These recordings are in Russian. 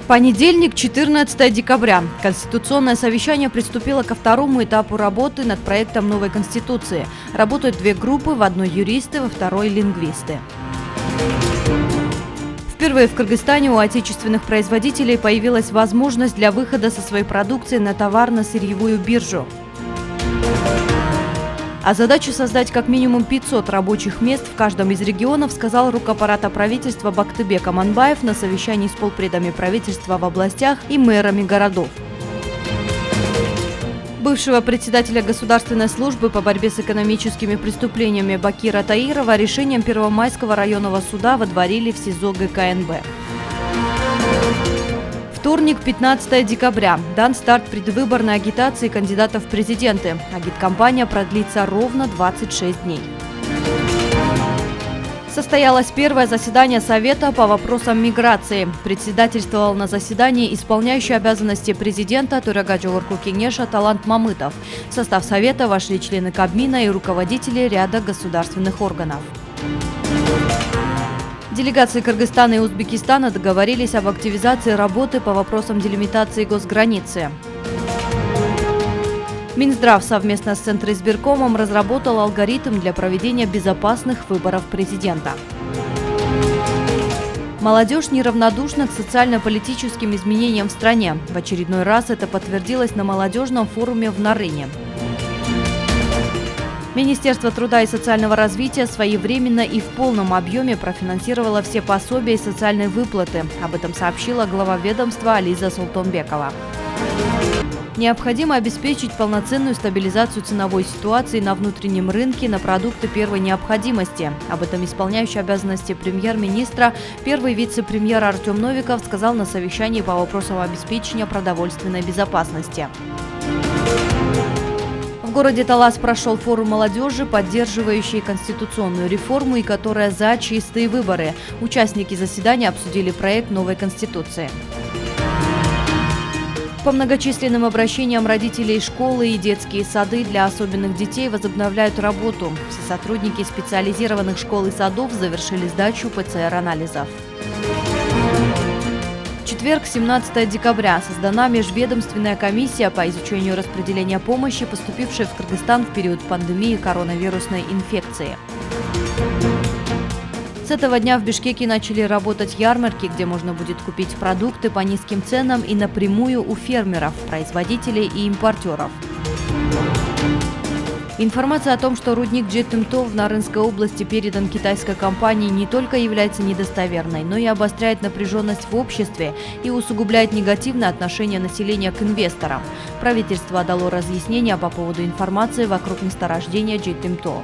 Понедельник, 14 декабря. Конституционное совещание приступило ко второму этапу работы над проектом новой Конституции. Работают две группы, в одной юристы, во второй лингвисты. Впервые в Кыргызстане у отечественных производителей появилась возможность для выхода со своей продукцией на товарно-сырьевую биржу. О задаче создать как минимум 500 рабочих мест в каждом из регионов сказал рукаппарата правительства Бактыбек Аманбаев на совещании с полпредами правительства в областях и мэрами городов. Бывшего председателя Государственной службы по борьбе с экономическими преступлениями Бакира Таирова решением Первомайского районного суда водворили в СИЗО ГКНБ. Вторник, 15 декабря. Дан старт предвыборной агитации кандидатов в президенты. Агиткампания продлится ровно 26 дней. Состоялось первое заседание Совета по вопросам миграции. Председательствовал на заседании исполняющий обязанности президента Төрега Жогорку Кеңеша Талант Мамытов. В состав Совета вошли члены Кабмина и руководители ряда государственных органов. Делегации Кыргызстана и Узбекистана договорились об активизации работы по вопросам делимитации госграницы. Минздрав совместно с Центризбиркомом разработал алгоритм для проведения безопасных выборов президента. Молодежь неравнодушна к социально-политическим изменениям в стране. В очередной раз это подтвердилось на молодежном форуме в Нарыне. Министерство труда и социального развития своевременно и в полном объеме профинансировало все пособия и социальные выплаты. Об этом сообщила глава ведомства Ализа Султонбекова. Необходимо обеспечить полноценную стабилизацию ценовой ситуации на внутреннем рынке на продукты первой необходимости. Об этом исполняющий обязанности премьер-министра, первый вице-премьер Артем Новиков сказал на совещании по вопросам обеспечения продовольственной безопасности. В городе Талас прошел форум молодежи, поддерживающий конституционную реформу и которая за чистые выборы. Участники заседания обсудили проект новой Конституции. По многочисленным обращениям родителей школы и детские сады для особенных детей возобновляют работу. Все сотрудники специализированных школ и садов завершили сдачу ПЦР-анализов. В четверг, 17 декабря, создана межведомственная комиссия по изучению распределения помощи, поступившей в Кыргызстан в период пандемии коронавирусной инфекции. С этого дня в Бишкеке начали работать ярмарки, где можно будет купить продукты по низким ценам и напрямую у фермеров, производителей и импортеров. Информация о том, что рудник Джетымто в Нарынской области передан китайской компании, не только является недостоверной, но и обостряет напряженность в обществе и усугубляет негативное отношение населения к инвесторам. Правительство дало разъяснения по поводу информации вокруг месторождения Джетымто.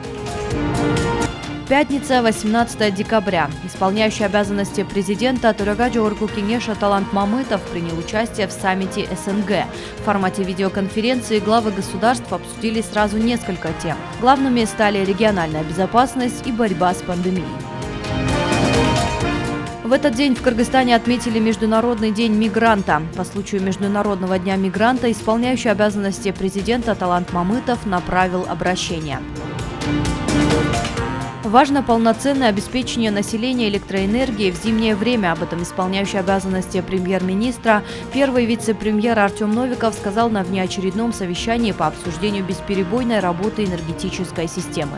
Пятница, 18 декабря. Исполняющий обязанности президента Төрега Жогорку Кеңеша Талант Мамытов принял участие в саммите СНГ. В формате видеоконференции главы государств обсудили сразу несколько тем. Главными стали региональная безопасность и борьба с пандемией. В этот день в Кыргызстане отметили Международный день мигранта. По случаю Международного дня мигранта исполняющий обязанности президента Талант Мамытов направил обращение. Важно полноценное обеспечение населения электроэнергией в зимнее время. Об этом исполняющий обязанности премьер-министра, первый вице-премьер Артем Новиков сказал на внеочередном совещании по обсуждению бесперебойной работы энергетической системы.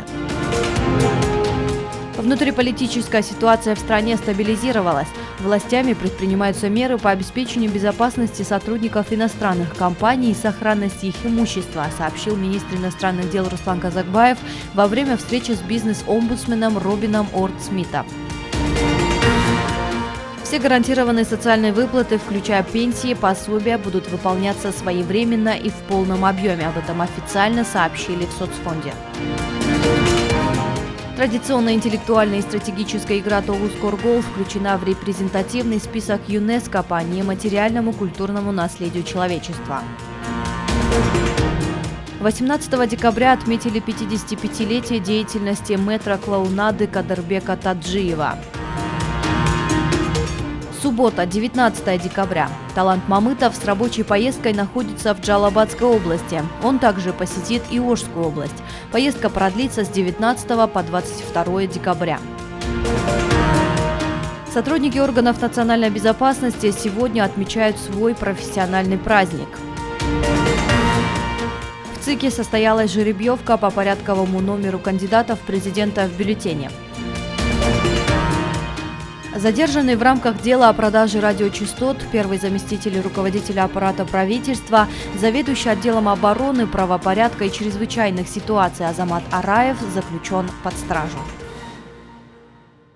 Внутриполитическая ситуация в стране стабилизировалась. Властями предпринимаются меры по обеспечению безопасности сотрудников иностранных компаний и сохранности их имущества, сообщил министр иностранных дел Руслан Казакбаев во время встречи с бизнес-омбудсменом Робином Орд-Смитом. Все гарантированные социальные выплаты, включая пенсии, пособия, будут выполняться своевременно и в полном объеме. Об этом официально сообщили в соцфонде. Традиционная интеллектуальная и стратегическая игра «Тогуз Коргол» включена в репрезентативный список ЮНЕСКО по нематериальному культурному наследию человечества. 18 декабря отметили 55-летие деятельности мэтра клоунады Кадырбека Таджиева. Суббота, 19 декабря. Талант Мамытов с рабочей поездкой находится в Джалабадской области. Он также посетит и Ошскую область. Поездка продлится с 19 по 22 декабря. Сотрудники органов национальной безопасности сегодня отмечают свой профессиональный праздник. В ЦИКе состоялась жеребьевка по порядковому номеру кандидатов в президента в бюллетене. Задержанный в рамках дела о продаже радиочастот первый заместитель руководителя аппарата правительства, заведующий отделом обороны, правопорядка и чрезвычайных ситуаций Азамат Араев заключен под стражу.